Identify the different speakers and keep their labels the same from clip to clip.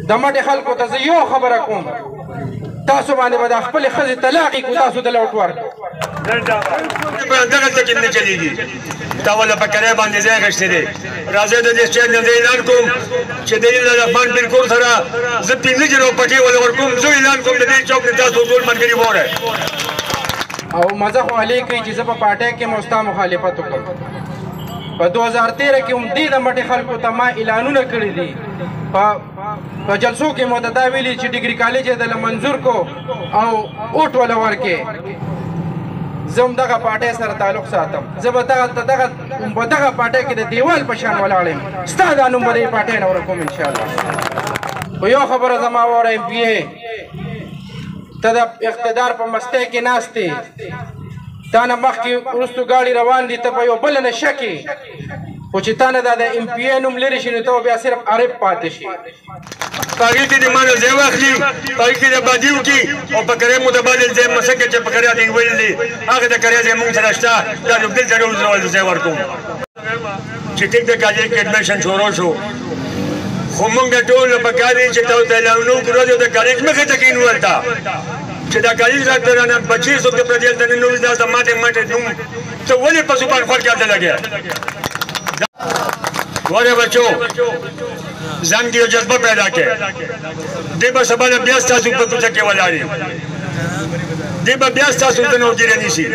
Speaker 1: د مټې خلکو ته زه یو خبره کوم تاسو باندې به د خپلې ښځې طلاق کړو تاسو ته لوټ ورکړو
Speaker 2: دغلته کې نه چلېږي تا ولې په کرایه باندې ځای اخیستی دی راځئ د دې سټیج نه زه اعلان کوم چې د عرفان پېرکور سره زه 15 جرو پټې ولې ورکوم زه اعلان کوم د دې چوک نه تاسو ټول ملګري وورئ
Speaker 1: او مزه خو علي کوي چې زه په پارټۍ کې مو ستا مخالفت وکړم په 2013 کې هم دې د مټې خلکو ته ما اعلانونه کړي دي په جلسو کې مو دا ویلي چې ډیګري کالج یې دله منظور کو او اوټ وله ورکې زه هم دغه پارټۍ سره تعلق ساتم زه به دغه پارټۍ کې د دیوال په شان ولاړ یم ستا دا نوم به د پارټۍ نه ورکوم انشاءالله خو یو خبره زما واوره ایم پي اے ته د اقتدار په مستۍ کې ناست یې تا نه مخکې وروستو ګاډي روان دي ته په یو بله نه شکې خو چې تا نه دا د ایم پي اے نوم لرې شي نو ته بیا صرف عرب پاتې شي
Speaker 2: په هغې کې دې ما نه ځای واخلي په هغې کې د بادي وکړي او په کرایه مو د بادل ځای مسکه چې په کرایه دې ویل دي هغه د کرایه ځای مونږ سره شته دا نو دلته ډول ځای ورکوم چې ټیک د کالج کې اډمیشن شروع شو خو مونږ ټول په کار دي چې تاسو ته اعلانونه وکړو د کالج مخې ته کښېنو هلته چې دا کالج راته رانه بچې څوک د پردي هلته نه نوي دا د ماتې نوم ته ولې په زبان خور کې هلته لګیا ګوره بچو ځان کې یو جذبه پیدا کړئ دې به سبا نه بیا ستاسو په کوڅه کې ولاړ یي دې به بیا ستاسو ته نوګیره نیسي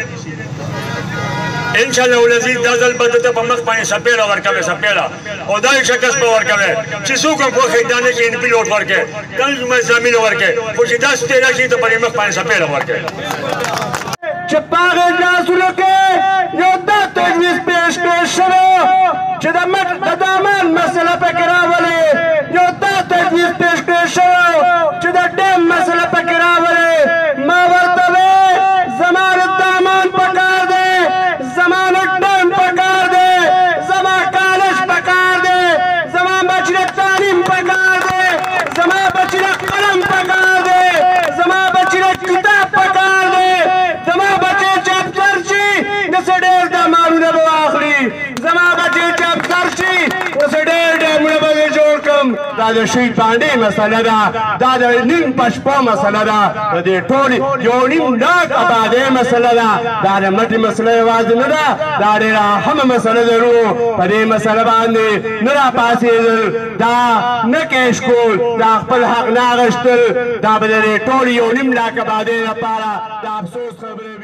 Speaker 2: انشاءالله العزیز دا ځل به درته په مخ باندې سپېړه ورکوې سپېړه او دا شکست به ورکوې چې څوک هم خوښ دا نه چې انپي لوټ ورکړې دا اسلامي لوټ ورکړې خو چې دا سپېړه شي ته په دې مخ باندې سپېړه ورکړې
Speaker 3: چې په هغې اجلاسونو کې یو دا تجویز پیش شوی چې د دامان مسله پکې راولې یو دا تجویز پیش شوی چې د ډیم مسله پکې راولې ما ورته وې زما د دامان پکار دی زما د ډیم پکار دی زما کالج پکار دی زما بچي د تعلیم پکار دی زما بچي د قلم پکار دی زما بچي د کتاب پکار دی زما بچي چاپتر شي داسې ډېر دامانونه به واخلي زما بچي چاپتر شي داسې ډېر ډیمونه به یې جوړ کړم دا د شهید پانډې مسله ده دا د نیم په شپه مسله ده د دې ټولې یو نیم لاک آبادۍ مسله ده دا د مټې مسله یوازې نه ده دا ډېره اهمه مسله ده ورو په دې مسله باندې نه راپاڅېدل دا نه کیش کول دا خپل حق نه اخیستل دا به د دې ټولې یو نیم لاک آبادۍ لپاره د افسوس خبرې